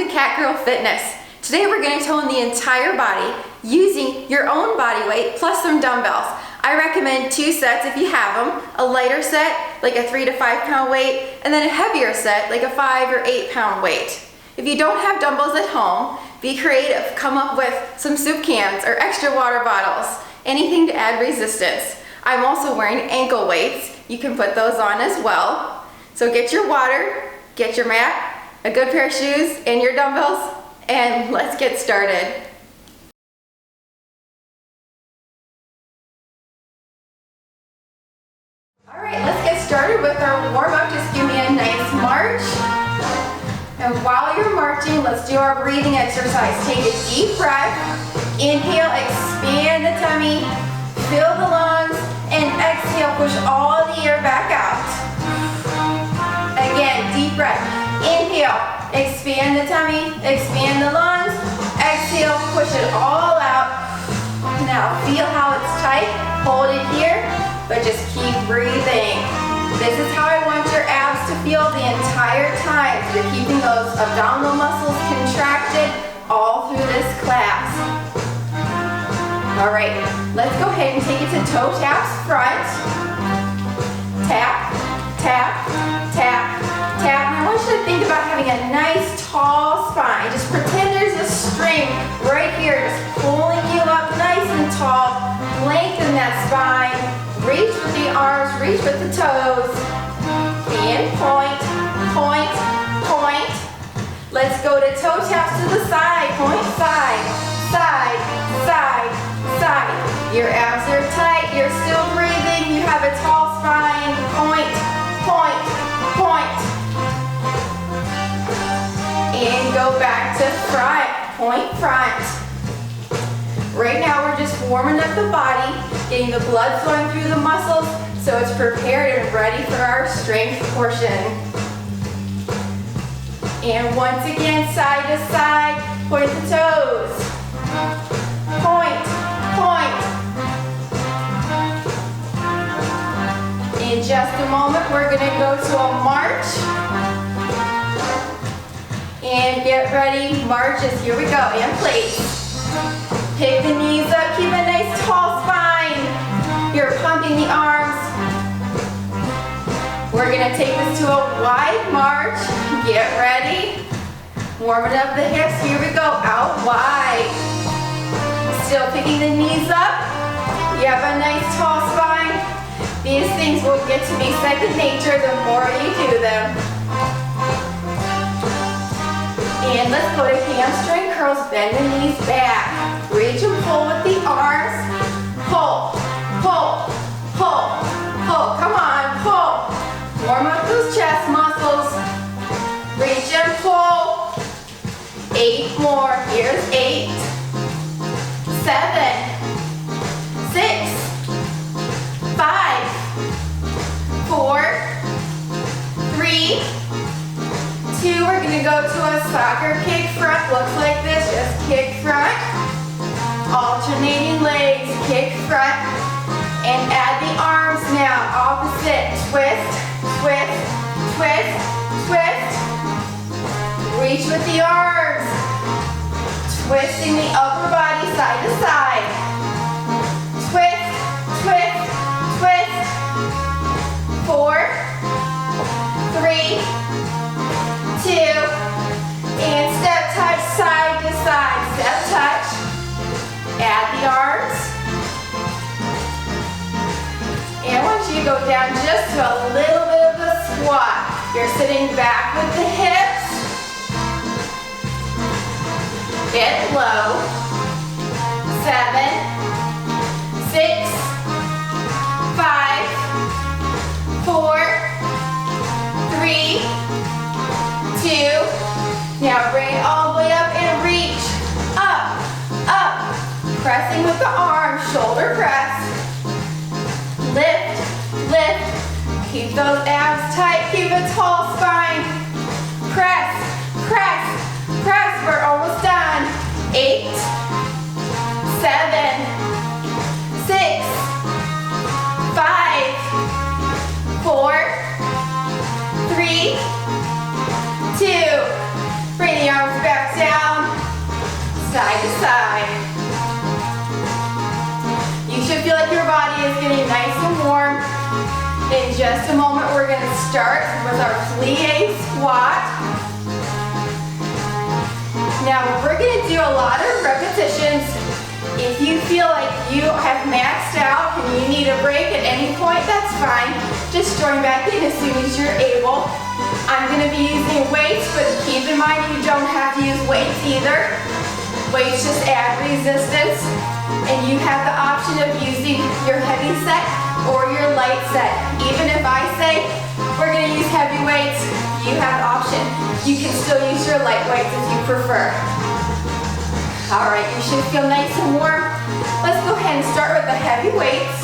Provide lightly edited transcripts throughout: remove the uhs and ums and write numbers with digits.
to CatGirl Fitness. Today we're going to tone the entire body using your own body weight plus some dumbbells. I recommend 2 sets if you have them, a lighter set like a 3 to 5 pound weight, and then a heavier set like a 5 or 8 pound weight. If you don't have dumbbells at home, be creative. Come up with some soup cans or extra water bottles, anything to add resistance. I'm also wearing ankle weights. You can put those on as well. So get your water, get your mat, a good pair of shoes, and your dumbbells, and let's get started. All right, let's get started with our warm-up. Just give me a nice march. And while you're marching, let's do our breathing exercise. Take a deep breath. Inhale, expand the tummy, fill the lungs, and exhale, push all the air back out. Again, deep breath. Inhale, expand the tummy, expand the lungs, exhale, push it all out. Now feel how it's tight, hold it here, but just keep breathing. This is how I want your abs to feel the entire time. You're keeping those abdominal muscles contracted all through this class. All right, let's go ahead and take it to toe taps front. Tap, tap, tap, tap. And I want you to think about having a nice tall spine. Just pretend there's a string right here just pulling you up nice and tall. Lengthen that spine. Reach with the arms, reach with the toes. And point, point, point. Let's go to toe taps to the side. Point, side, side, side, side. Your abs are tight. You're still breathing. You have a tall spine. Point, point, point. And go back to front. Point, front. Right now we're just warming up the body, getting the blood flowing through the muscles so it's prepared and ready for our strength portion. And once again, side to side, point the toes. Point, point. In just a moment, we're going to go to a march. And get ready, marches. Here we go, and place. Pick the knees up, keep a nice tall spine. You're pumping the arms. We're gonna take this to a wide march. Get ready. Warming up the hips, here we go, out wide. Still picking the knees up. You have a nice tall spine. These things will get to be second nature the more you do them. And let's go to hamstring curls, bend the knees back. Reach and pull with the arms. Pull, pull, pull, pull. Come on, pull. Warm up those chest muscles. Reach and pull. 8 more. Here's 8, 7, 6, 5, 4, 3, 2. We're going to go to a soccer kick front. Looks like this. Just kick front. Alternating legs, kick front, and add the arms now. Opposite, twist, twist, twist, twist. Reach with the arms. Twisting the upper body side to side. Twist, twist, twist. 4, 3, 2, and step touch side to side. Step touch. Add the arms. And I want you to go down just to a little bit of a squat. You're sitting back with the hips. Get low. 7, 6, 5, 4, 3, 2. Now bring it all the way up and reach. Up, up. Pressing with the arms, shoulder press. Lift, lift. Keep those abs tight. Keep a tall spine. Press, press, press. We're almost done. 8, 7, 6, 5, 4, 3, 2. Bring the arms back getting nice and warm. In just a moment, we're going to start with our plie squat. Now, we're going to do a lot of repetitions. If you feel like you have maxed out and you need a break at any point, that's fine. Just join back in as soon as you're able. I'm going to be using weights, but keep in mind you don't have to use weights either. Weights just add resistance, and you have the option of using your heavy set or your light set. Even if I say we're going to use heavy weights, you have the option. You can still use your light weights if you prefer. All right, you should feel nice and warm. Let's go ahead and start with the heavy weights.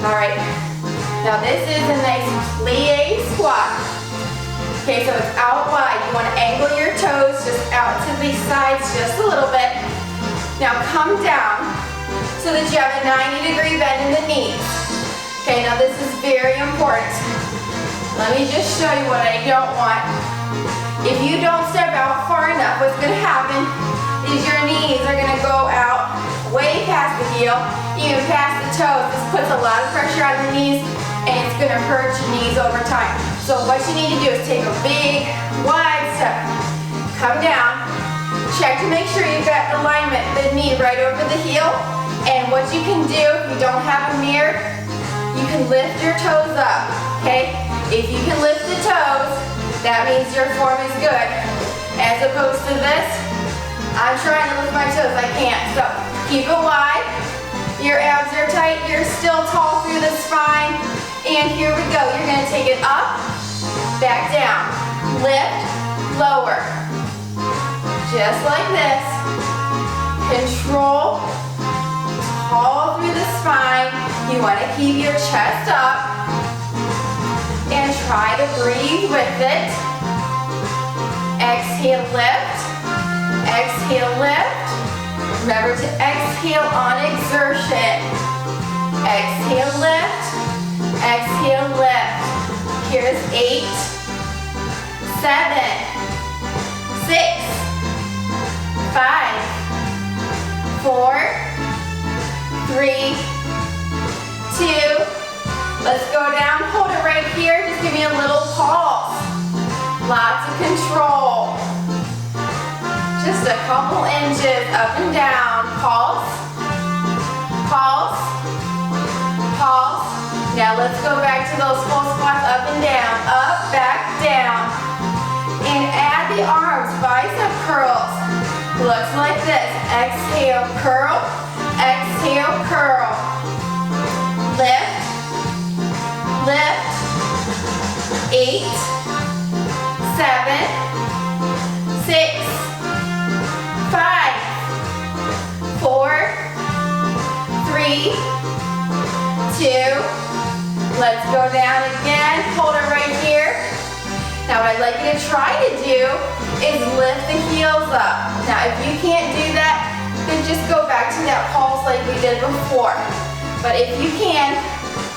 All right, now this is a nice plie squat. Okay, so it's out wide. You want to angle your toes just out to the sides just a little bit. Now come down so that you have a 90-degree bend in the knees. Okay, now this is very important. Let me just show you what I don't want. If you don't step out far enough, what's going to happen is your knees are going to go out way past the heel, even past the toes. This puts a lot of pressure on the knees, and it's going to hurt your knees over time. So what you need to do is take a big, wide step. Come down. Check to make sure you've got alignment, the knee right over the heel. And what you can do, if you don't have a mirror, you can lift your toes up, okay? If you can lift the toes, that means your form is good. As opposed to this, I'm trying to lift my toes, I can't. So keep it wide, your abs are tight, you're still tall through the spine. And here we go, you're gonna take it up, back down, lift, lower. Just like this. Control, tall through the spine. You wanna keep your chest up. And try to breathe with it. Exhale, lift. Exhale, lift. Remember to exhale on exertion. Exhale, lift. Exhale, lift. Here's 8, 7, 6, 5, 4, 3, 2, let's go down, hold it right here, just give me a little pulse. Lots of control. Just a couple inches up and down. Pulse, pulse, pulse. Now let's go back to those full squats, up and down, up, back, down. And add the arms, bicep curls. Looks like this. Exhale, curl, exhale, curl. Lift. Lift. 8, 7, 6, 5, 4, 3, 2. Let's go down again. Hold it right here. Now what I'd like you to try to do is lift the heels up. Now if you can't do that, then just go back to that pulse like we did before. But if you can,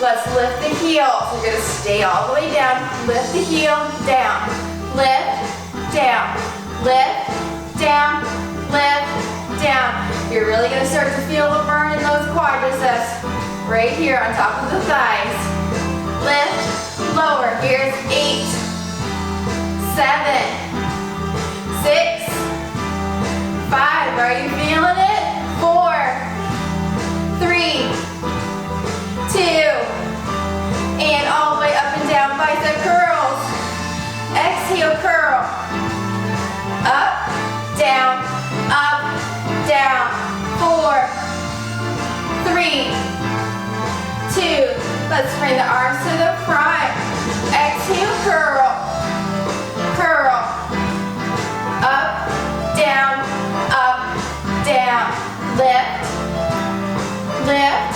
let's lift the heel. So we're going to stay all the way down. Lift the heel, down. Lift, down. Lift, down. Lift, down. You're really going to start to feel the burn in those quadriceps. Right here on top of the thighs. Lift, lower. Here's 8, 7, 6, 5. Are you feeling it? 4, 3, 2, and all the way up and down, bicep curls. Exhale, curl. Up, down, down. 4, 3, 2. Let's bring the arms to the front. Exhale, curl, curl. Up, down, down. Lift, lift,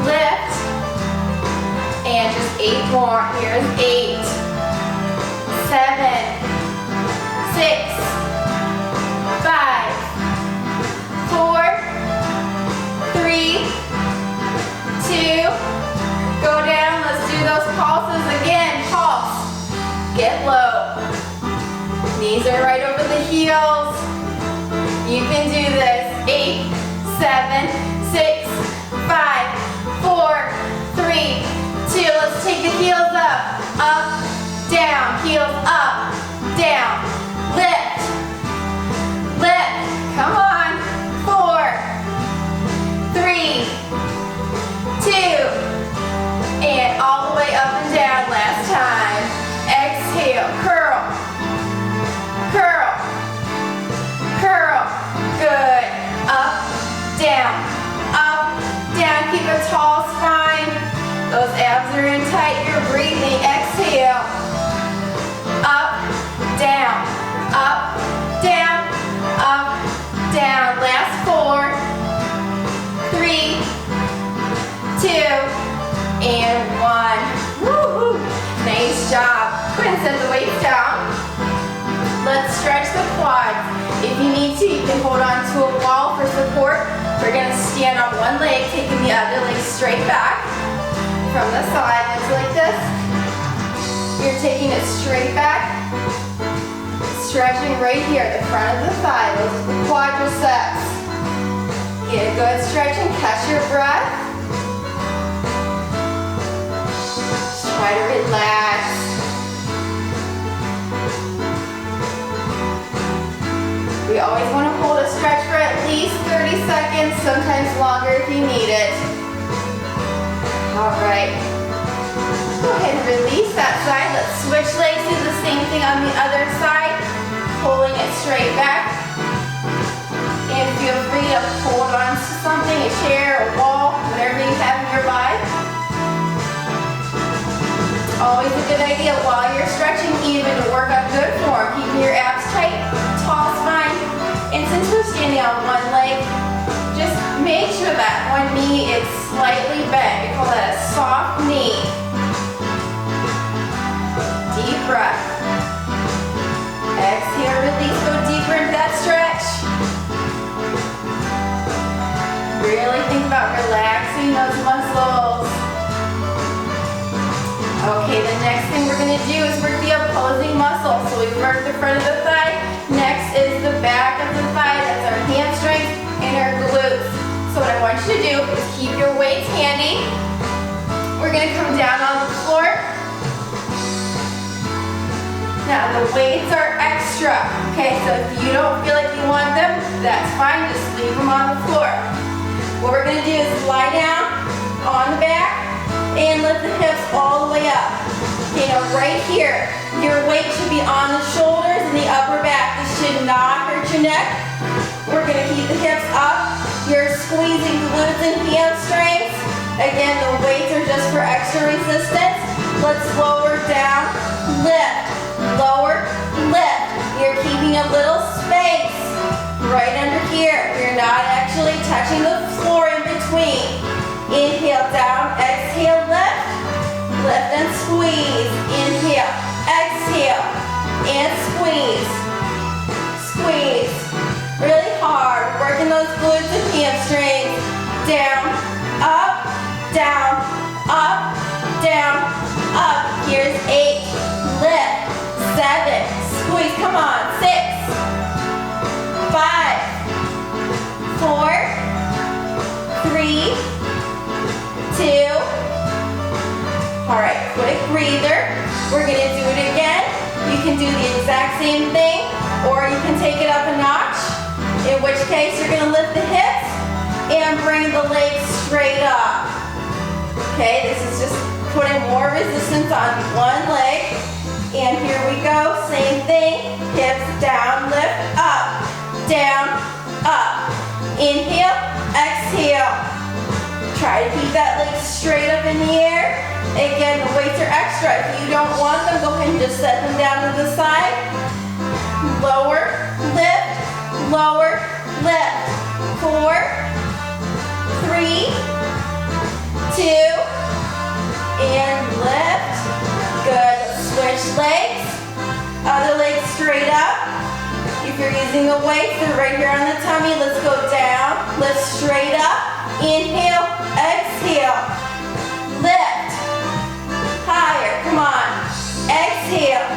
lift. And just 8 more. Here's 8, 7, 6, 5, 4, 3, 2. Go down. Let's do those pulses again. Pulse. Get low. Knees are right over the heels. You can do this. 8, 7, 6, 5, 4, 3, 2. Let's take the heels up. Up, down. Heels up, down. Lift. Lift. Come on. 4, 3, 2. And all the way up and down. Last time. Exhale. Curl. Curl. Curl. Good. Up, down. Up, down. Keep a tall spine. Those abs are in tight. You're breathing. Exhale. Up, down. Up, down. Up, down. Last 4, 3, 2, and 1. Woo-hoo. Nice job. Go ahead and set the weights down. Let's stretch the quads. If you need to, you can hold on to a wall for support. We're going to stand on one leg, taking the other leg straight back from the side. It's like this. You're taking it straight back. Stretching right here, the front of the thigh. Those are the quadriceps. Get a good stretch and catch your breath. Just try to relax. We always want to hold a stretch for at least 30 seconds, sometimes longer if you need it. All right. Go ahead and release that side. Let's switch legs, do the same thing on the other side. Pulling it straight back. And feel free to hold on to something, a chair, a wall, whatever you have nearby. Always a good idea while you're stretching even to work on good form, keeping your abs tight, tall spine. And since we're standing on one leg, just make sure that one knee is slightly bent. We call that a soft knee. Deep breath. Exhale, release, go deeper into that stretch. Really think about relaxing those muscles. Okay, the next thing we're going to do is work the opposing muscle. So we've worked the front of the thigh. Next is the back of the thigh. That's our hamstrings and our glutes. So what I want you to do is keep your weights handy. We're going to come down on the floor. Now the weights are extra. Okay, so if you don't feel like you want them, that's fine. Just leave them on the floor. What we're going to do is lie down on the back and lift the hips all the way up. Okay, now right here, your weight should be on the shoulders and the upper back. This should not hurt your neck. We're going to keep the hips up. You're squeezing glutes and hamstrings. Again, the weights are just for extra resistance. Let's lower down, lift, lower, lift. You're keeping a little space right under here. You're not actually touching the floor in between. Inhale down, exhale, lift. Lift and squeeze. Inhale, exhale, and squeeze. Squeeze. Really hard. Working those glutes and hamstrings. Down, up, down, up, down, up. Here's 8. Lift. 7. Squeeze. Come on. 6. 5. 4. 3. 2. All right, quick breather. We're going to do it again. You can do the exact same thing, or you can take it up a notch, in which case you're going to lift the hips and bring the legs straight up. Okay, this is just putting more resistance on one leg. And here we go, same thing. Hips down, lift, up, down, up. Inhale, exhale. Try to keep that leg straight up in the air. Again, the weights are extra. If you don't want them, go ahead and just set them down to the side. Lower, lift, lower, lift. 4, 3, 2, and lift. Good. Switch legs. Other leg straight up. If you're using the weights, they're right here on the tummy. Let's go down. Lift straight up. Inhale, exhale. Lift. Higher. Come on. Exhale.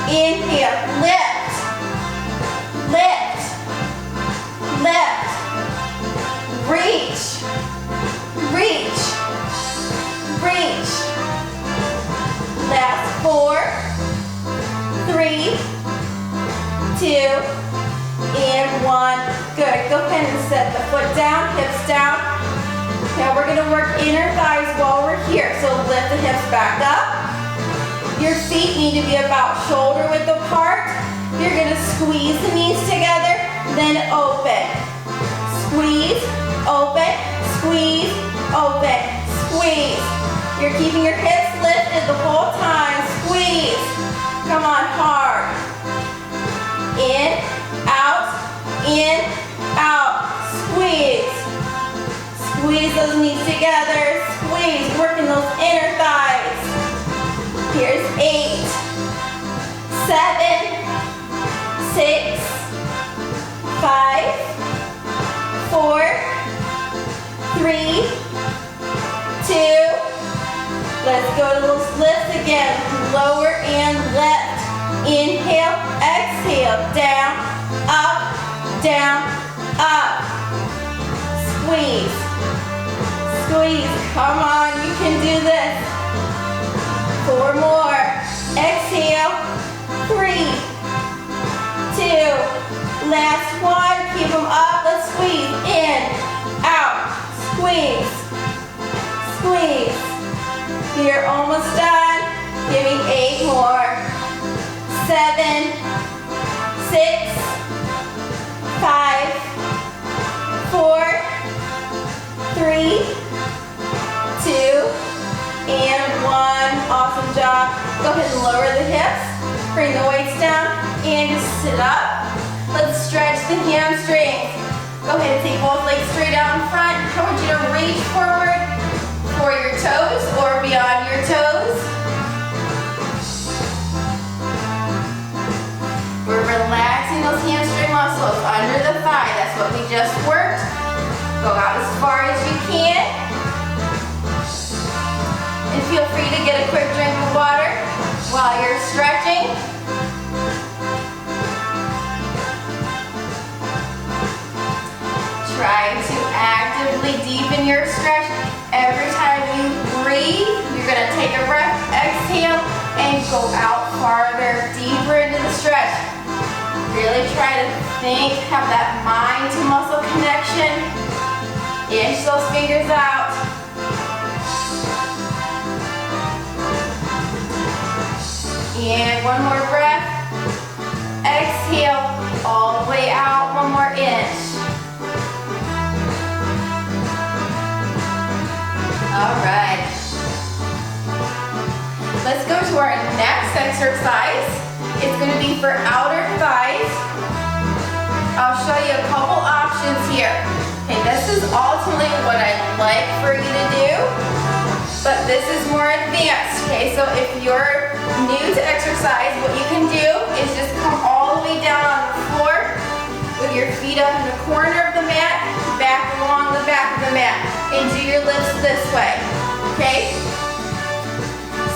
Inhale. Lift. one. Good. Go ahead and set the foot down, hips down. Now we're gonna work inner thighs while we're here. So lift the hips back up. Your feet need to be about shoulder width apart. You're gonna squeeze the knees together, then open. Squeeze, open, squeeze, open, squeeze. You're keeping your hips lifted the whole time. Squeeze. Come on, hard. In, out, squeeze. Squeeze those knees together, squeeze, working those inner thighs. Here's 8, 7, 6, 5, 4, 3, 2. Let's go to those lifts again. Lower and left. Inhale, exhale, down, up, squeeze, squeeze, come on, you can do this. 4 more, exhale, 3, 2, last one, keep them up, let's squeeze, in, out, squeeze, squeeze. You're almost done, give me 8 more. 7, 6, 5, 4, 3, 2, and 1. Awesome job. Go ahead and lower the hips. Bring the weights down and just sit up. Let's stretch the hamstrings. Go ahead and take both legs straight out in front. I want you to reach forward for your toes or beyond your toes. We're relaxing those hamstring muscles under the thigh. That's what we just worked. Go out as far as you can. And feel free to get a quick drink of water while you're stretching. Try to actively deepen your stretch. Every time you breathe, you're going to take a breath, exhale, and go out farther, deeper into the stretch. Really try to think, have that mind to muscle connection. Inch those fingers out. And one more breath. Exhale all the way out, one more inch. All right. Let's go to our next exercise. It's going to be for outer thighs. I'll show you a couple options here. Okay, this is ultimately what I'd like for you to do, but this is more advanced. Okay, so if you're new to exercise, what you can do is just come all the way down on the floor with your feet up in the corner of the mat, back along the back of the mat, and do your lifts this way. Okay?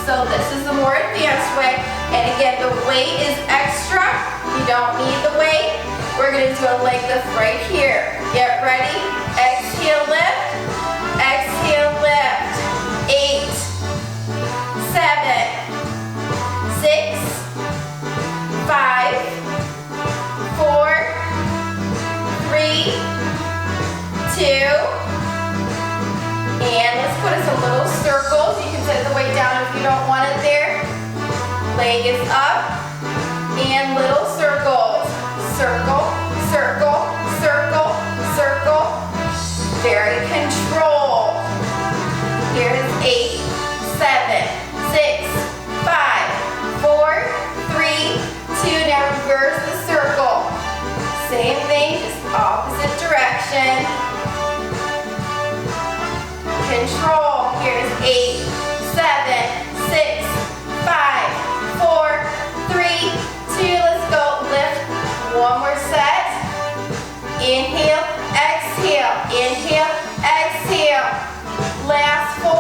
So this is the more advanced way. And again, the weight is extra. You don't need the weight. We're going to do a leg lift right here. Get ready. Exhale, lift. Exhale, lift. 8, 7, 6, 5, 4, 3, 2, and let's put us some little circles. You can set the weight down if you don't want it there. Leg is up, and little circles. Circle, circle, circle, circle. Very controlled. Here's 8, 7, 6, 5, 4, 3, 2. Now reverse the circle. Same thing, just opposite direction. Control. Here's 8, 7, 6, 5, 4, 3, 2. Let's go. Lift. One more set. Inhale, exhale. Inhale, exhale. Last 4,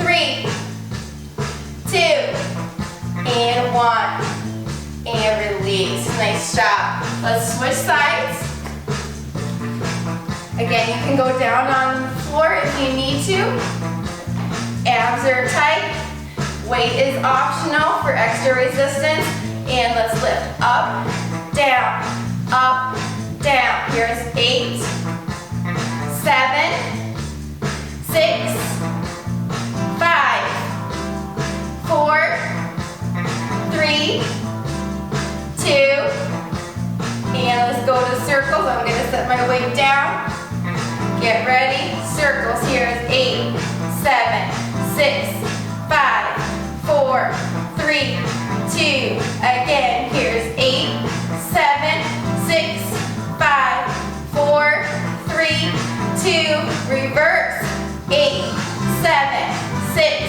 3, 2, and 1. And release. Nice job. Let's switch sides. Again, you can go down on the floor if you need to. Abs are tight. Weight is optional for extra resistance. And let's lift up, down, up, down. Here's 8, 7, 6, 5, 4, 3, 2, and let's go to circles. I'm going to set my weight down. Get ready. Circles. Here's 8, 7, 6, 5, 4, 3, 2. Again, here's 8, 7, 6, 5, 4, 3, 2. Reverse. 8, 7, 6,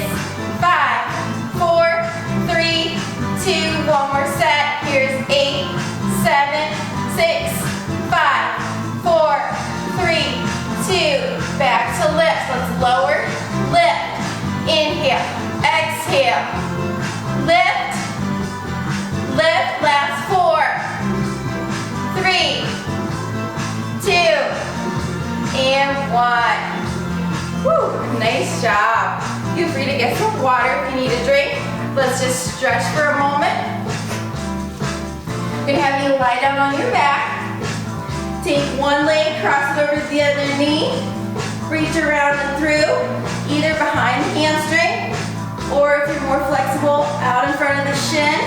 5, 4, 3, 2. One more set. Here's 8, 7, 6, 5, 4, 3, 2. Back to lifts. Let's lower, lift, inhale, exhale, lift, lift. Last 4, 3, 2, and 1. Woo, nice job. Feel free to get some water if you need a drink. Let's just stretch for a moment. I'm gonna have you lie down on your back. Take one leg, cross it over the other knee. Reach around and through, either behind the hamstring, or if you're more flexible, out in front of the shin.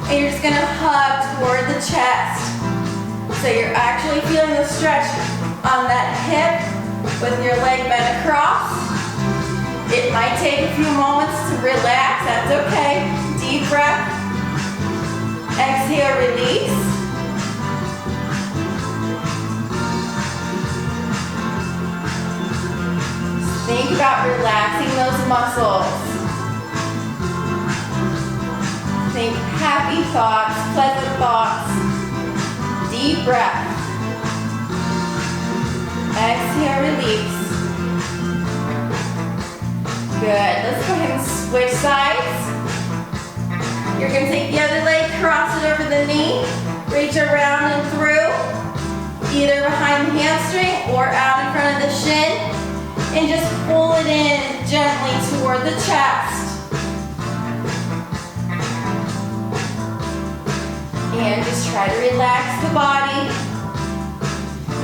And you're just gonna hug toward the chest. So you're actually feeling the stretch on that hip with your leg bent across. It might take a few moments to relax, that's okay. Deep breath. Exhale, release. Think about relaxing those muscles. Think happy thoughts, pleasant thoughts. Deep breath. Exhale, release. Good. Let's go ahead and switch sides. You're going to take the other leg, cross it over the knee, reach around and through, either behind the hamstring or out in front of the shin, and just pull it in gently toward the chest. And just try to relax the body.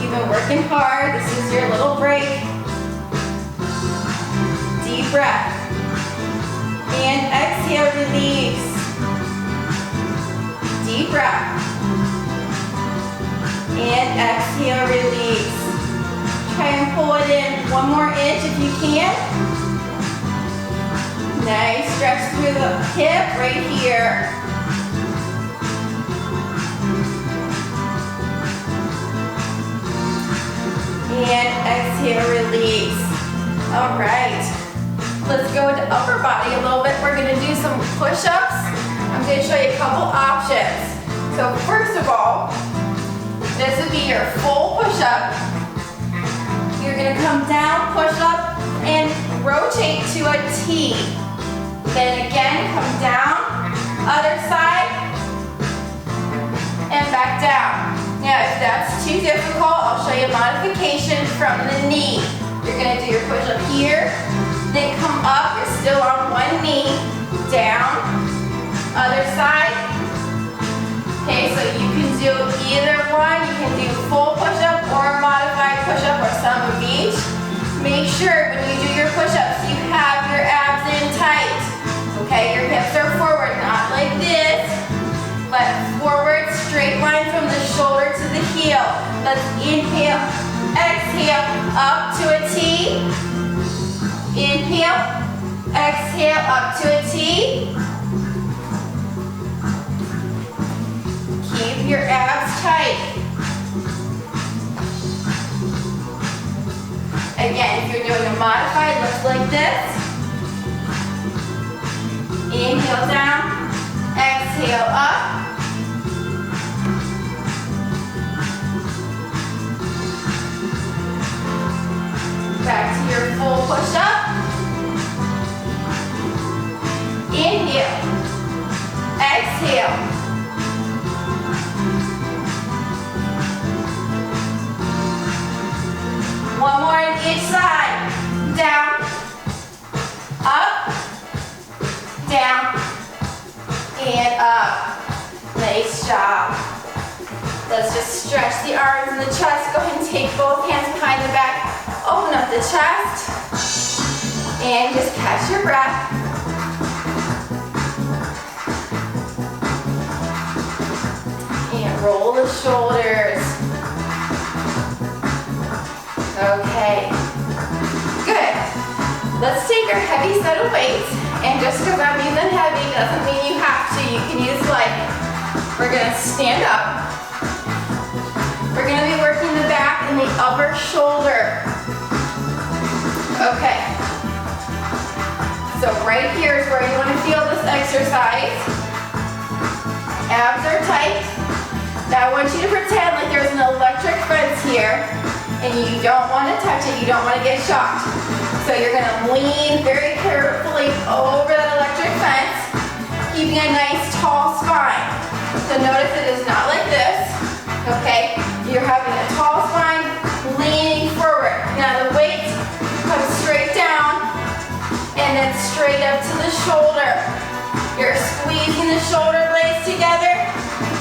You've been working hard. This is your little break. Deep breath. And exhale, release. Deep breath. And exhale, release. Try and pull it in 1 more inch if you can. Nice stretch through the hip right here. And exhale, release. All right. Let's go into upper body a little bit. We're going to do some push-ups. I'm going to show you a couple options. So first of all, this would be your full push-up. You're going to come down, push up, and rotate to a T. Then again, come down, other side, and back down. Now, if that's too difficult, I'll show you a modification from the knee. You're going to do your push-up here, then come up, you're still on one knee, down, other side. Okay, so you can do either one. You can do full push-up or a modified push-up or some of each. Make sure when you do your push-ups, you have your abs in tight. Okay, your hips are forward, not like this, but forward, straight line from the shoulder to the heel. Let's inhale, exhale, up to a T. Inhale, exhale, up to a T. Keep your abs tight. Again, if you're doing a modified, looks like this. Inhale down, exhale up. Back to your full push-up. Inhale, exhale. One more on each side. Down, up, down, and up. Nice job. Let's just stretch the arms and the chest. Go ahead and take both hands behind the back. Open up the chest. And just catch your breath. And roll the shoulders. Okay. Good. Let's take our heavy set of weights. And just because I'm using heavy doesn't mean you have to. You can use light. We're going to stand up. We're going to be working the back and the upper shoulder. Okay. So right here is where you want to feel this exercise. Abs are tight. Now I want you to pretend like there's an electric fence here and you don't want to touch it, you don't want to get shocked. So you're going to lean very carefully over that electric fence, keeping a nice tall spine. So notice it is not like this, okay? You're having a tall spine, leaning forward. Now the weight comes straight down and then straight up to the shoulder. You're squeezing the shoulder blades together.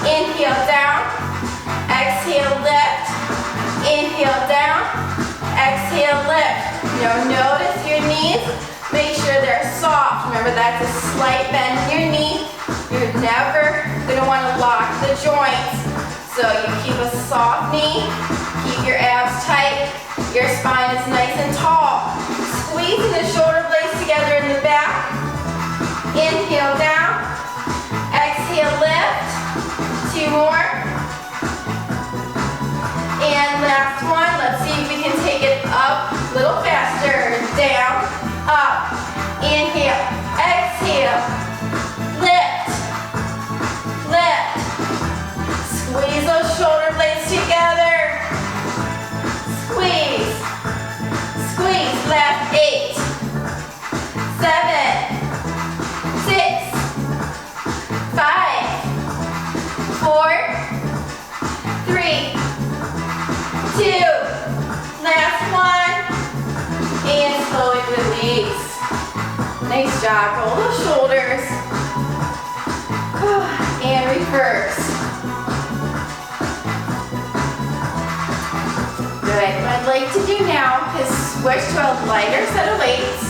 Inhale down, exhale lift. Inhale down, exhale lift. Now notice your knees. Make sure they're soft. Remember that's a slight bend in your knee. You're never going to want to lock the joints. So you keep a soft knee, keep your abs tight, your spine is nice and tall. Squeezing the shoulder blades together in the back. Inhale down, exhale lift. 2 more. And last one, let's see if we can take it up a little faster. Down, up, inhale, exhale, lift, lift. Squeeze those shoulder blades together. Squeeze, squeeze, left, 8, 7, 6, 5, 4, 3, 2, last one, and slowly release. Nice job, roll the shoulders, and reverse. Good, what I'd like to do now is switch to a lighter set of weights.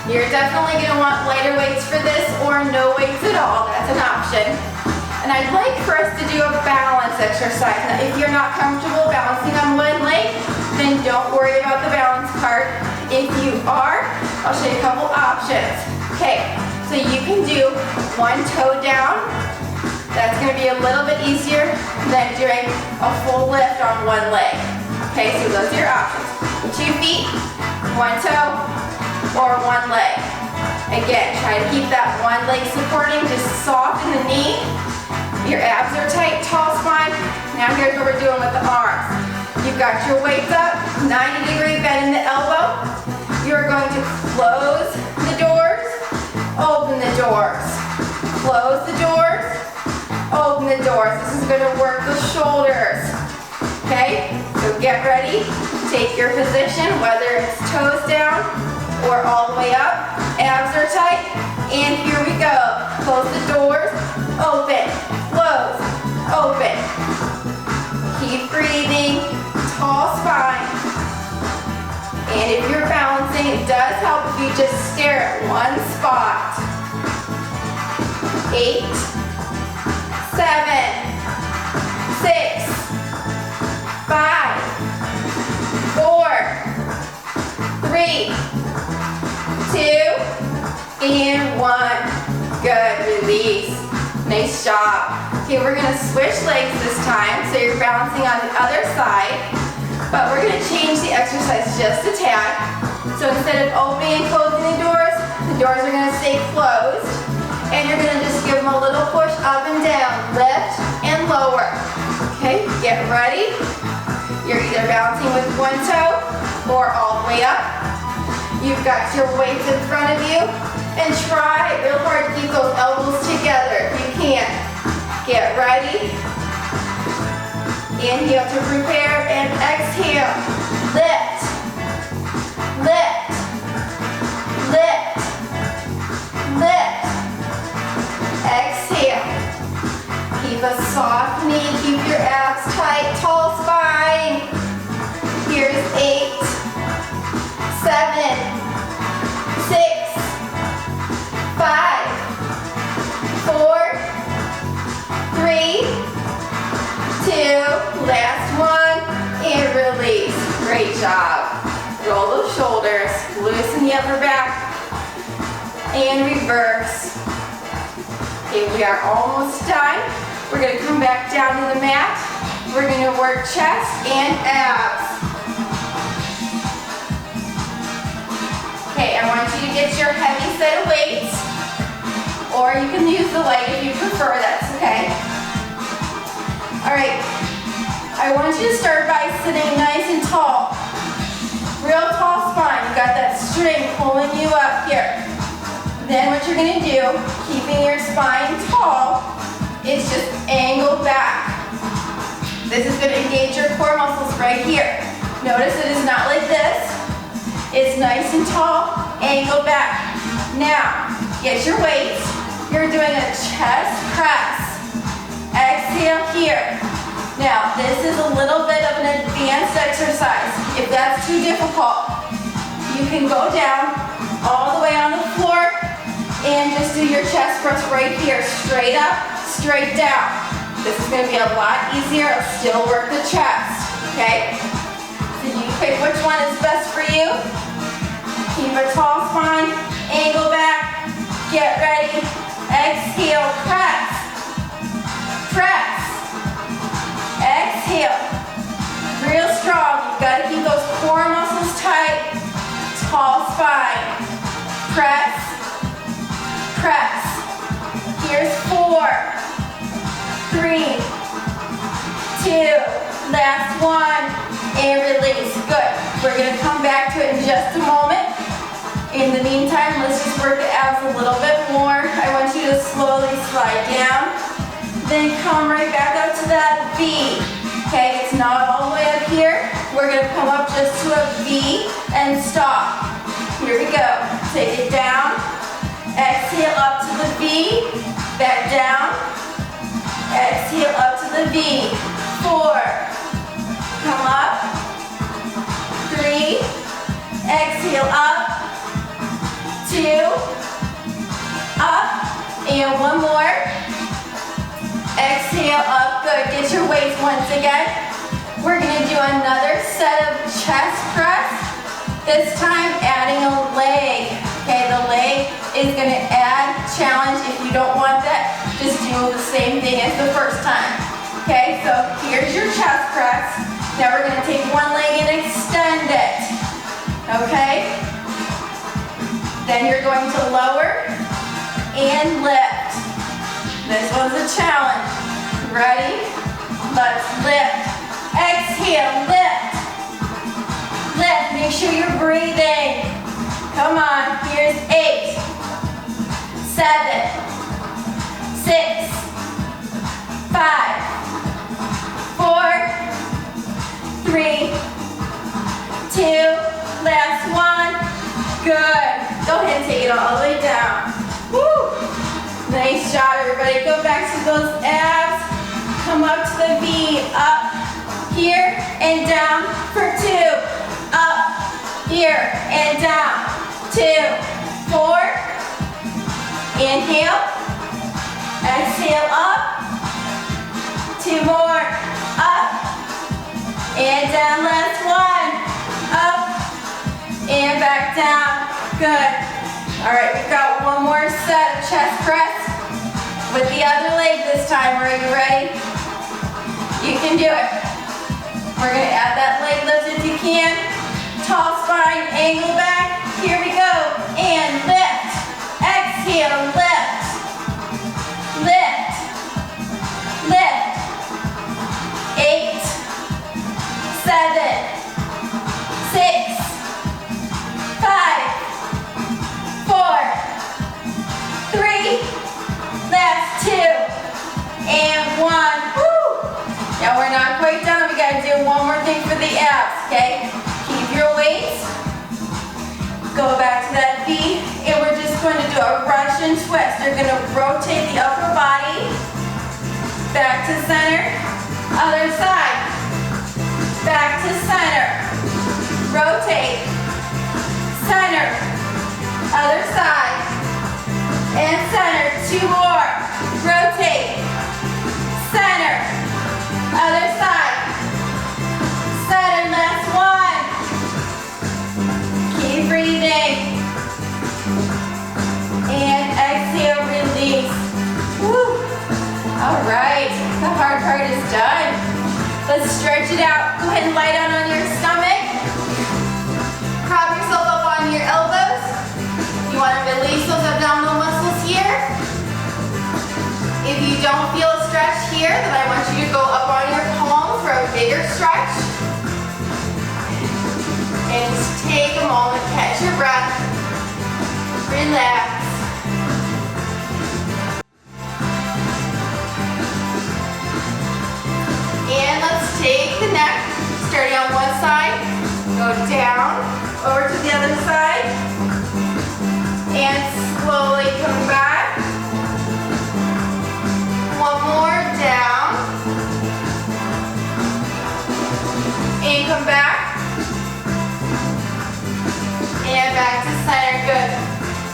You're definitely going to want lighter weights for this or no weights at all, that's an option. And I'd like for us to do a balance exercise. Now, if you're not comfortable balancing on one leg, then don't worry about the balance part. If you are, I'll show you a couple options. Okay, so you can do one toe down. That's going to be a little bit easier than doing a full lift on one leg. Okay, so those are your options. 2 feet, 1 toe, or 1 leg. Again, try to keep that one leg supporting, just soft in the knee. Your abs are tight, tall spine. Now here's what we're doing with the arms. You've got your weights up, 90-degree bend in the elbow. You're going to close the doors, open the doors. Close the doors, open the doors. This is going to work the shoulders. Okay, so get ready. Take your position, whether it's toes down or all the way up. Abs are tight, and here we go. Close the doors, open, close, open. Keep breathing, tall spine. And if you're balancing, it does help if you just stare at one spot. 8, 7, 6, 5, 4, 3, 2, and 1. Good, release. Nice job. Okay, we're gonna switch legs this time, so you're balancing on the other side, but we're gonna change the exercise just a tad. So instead of opening and closing the doors are gonna stay closed, and you're gonna just give them a little push up and down, lift and lower. Okay, get ready. You're either balancing with one toe or all the way up. You've got your weights in front of you, and try real hard to keep those elbows together if you can. Get ready. Inhale to prepare and exhale. Lift, lift, lift, lift. Exhale. Keep a soft knee, keep your abs tight, tall spine. Here's 8, 7, 6, 5, 4, 3, 2, last one, and release. Great job. Roll those shoulders, loosen the upper back, and reverse. Okay, we are almost done. We're going to come back down to the mat. We're going to work chest and abs. Okay, I want you to get your heavy set of weights, or you can use the light if you prefer, that's okay. All right, I want you to start by sitting nice and tall. Real tall spine, you got that string pulling you up here. Then what you're going to do, keeping your spine tall, is just angle back. This is going to engage your core muscles right here. Notice it is not like this. It's nice and tall, angle back. Now, get your weights. You're doing a chest press. Exhale here. Now, this is a little bit of an advanced exercise. If that's too difficult, you can go down all the way on the floor and just do your chest press right here. Straight up, straight down. This is going to be a lot easier. It'll still work the chest, okay? So you pick which one is best for you. Keep a tall spine, angle back, get ready, exhale, press, press, exhale, real strong. You've got to keep those core muscles tight, tall spine, press, press. Here's 4, 3, 2, last one, and release. Good. We're going to come back to it in just a moment. In the meantime, let's just work the abs a little bit more. I want you to slowly slide down, then come right back up to that V. Okay, it's not all the way up here. We're going to come up just to a V and stop. Here we go. Take it down. Exhale up to the V. Back down. Exhale up to the V. 4. Come up. 3. Exhale up. 2. Up. And one more. Exhale up. Good. Get your weights once again. We're going to do another set of chest press. This time adding a leg. Okay, the leg is going to add challenge. If you don't want that, just do the same thing as the first time. Okay, so here's your chest press. Now we're going to take one leg and extend it. Okay? Then you're going to lower and lift. This one's a challenge. Ready? Let's lift. Exhale, lift. Lift. Make sure you're breathing. Come on. Here's 8, 7, 6, 5, 4, 3, 2, last one. Good. Go ahead and take it all the way down. Woo! Nice job, everybody. Go back to those abs. Come up to the V. Up here and down for 2. Up here and down. 2, 4. Inhale. Exhale up. 2 more. Up and down. Last one. Up and back down. Good. All right, we've got one more set of chest press with the other leg this time. Are you ready? You can do it. We're going to add that leg lift if you can. Tall spine, angle back. Here we go. And lift. Exhale, lift. Lift. Lift. 8, 7, 6, 5, 4, 3, last 2, and 1. Woo! Now we're not quite done. We got to do one more thing for the abs, okay? Keep your weights. Go back to that V, and we're just going to do a Russian twist. You're going to rotate the upper body Back to center. Other side. Back to center. Rotate. Center. Other side. And center. 2 more. Rotate. Center. Other side. Center. Last one. Keep breathing. And exhale, release. Woo. All right, the hard part is done. Let's stretch it out. Go ahead and lie down on your stomach. Prop yourself up on your elbows. You want to release those abdominal muscles here. If you don't feel a stretch here, then I want you to go up on your palms for a bigger stretch. And just take a moment, catch your breath. Relax. And let's take the neck, starting on one side, go down, over to the other side, and slowly come back. One more, down, and come back, and back to center, good.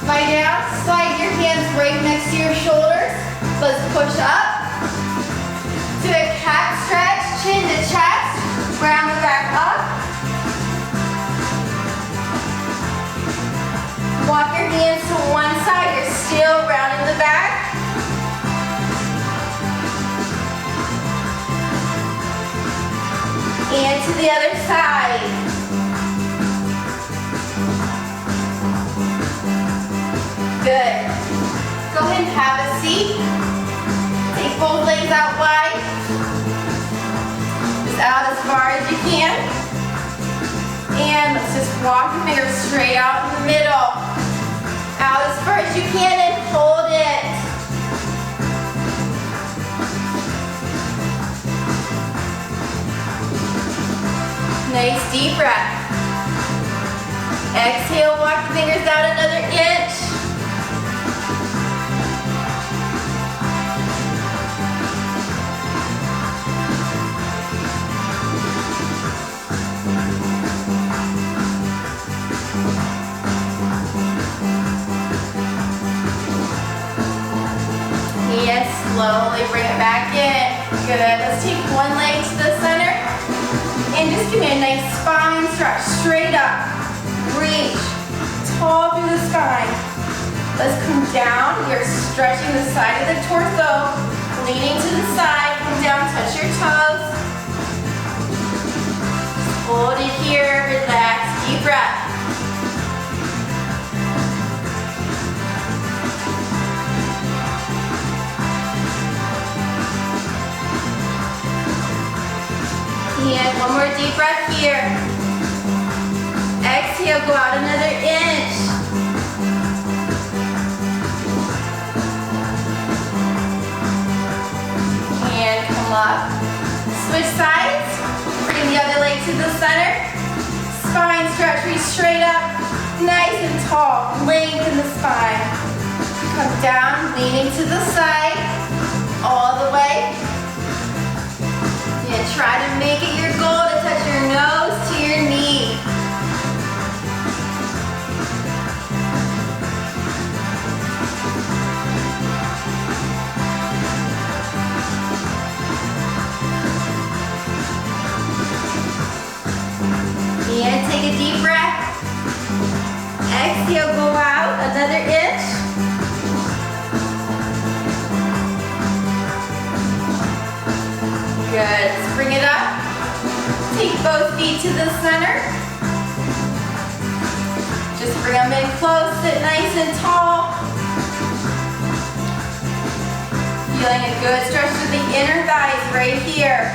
Lie down, slide your hands right next to your shoulders. Let's push up. Do a cat stretch, chin to chest, round the back up. Walk your hands to one side, you're still rounding the back. And to the other side. Good. Go ahead and have a seat. Take both legs out wide. Just out as far as you can. And let's just walk your fingers straight out in the middle. Out as far as you can and hold it. Nice deep breath. Exhale, walk your fingers out another inch. And slowly bring it back in. Good. Let's take one leg to the center and just give me a nice spine stretch. Straight up. Reach. Tall through the spine. Let's come down. You're stretching the side of the torso. Leaning to the side. Come down. Touch your toes. Hold it here. Relax. Deep breath. And one more deep breath here. Exhale, go out another inch. And come up. Switch sides. Bring the other leg to the center. Spine stretch, reach straight up. Nice and tall. Lengthen the spine. Come down, leaning to the side. All the way. And try to make it your goal to touch your nose to your knee. And take a deep breath. Exhale, go out another inch. Good. Let's bring it up. Take both feet to the center. Just bring them in close, sit nice and tall. Feeling a good stretch to the inner thighs right here.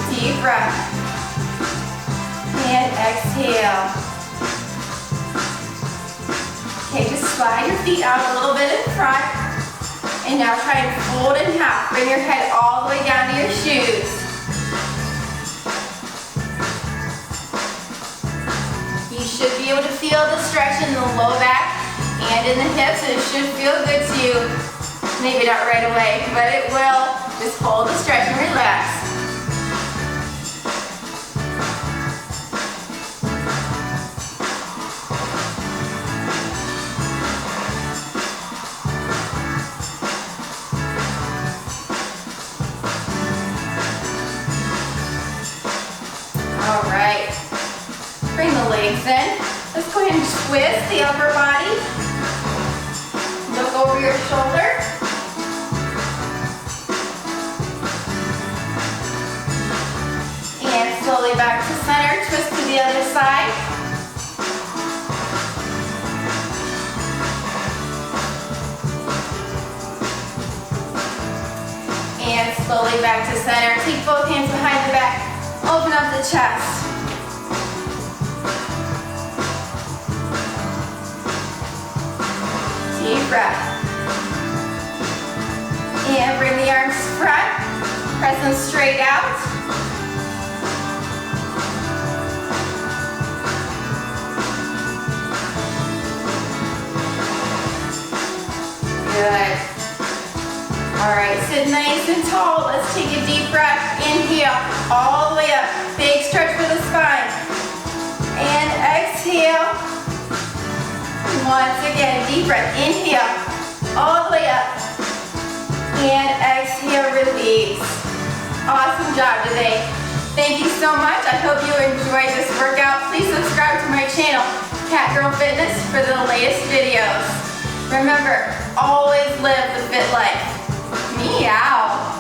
Deep breath. And exhale. Okay, just slide your feet out a little bit in front. And now try and fold in half. Bring your head all the way down to your shoes. should be able to feel the stretch in the low back and in the hips, and it should feel good to you. Maybe not right away, but it will. Just hold the stretch and relax. All right. Bring the legs in. Let's go ahead and twist the upper body. Look over your shoulder. And slowly back to center. Twist to the other side. And slowly back to center. Take both hands behind the back. Open up the chest. Deep breath. And bring the arms front. Press them straight out. Good. All right, sit nice and tall. Let's take a deep breath. Inhale, all the way up. Big stretch for the spine. And exhale. Once again, deep breath. Inhale, all the way up. And exhale, release. Awesome job today. Thank you so much. I hope you enjoyed this workout. Please subscribe to my channel, CatGirl Fitness, for the latest videos. Remember, always live the fit life. Meow.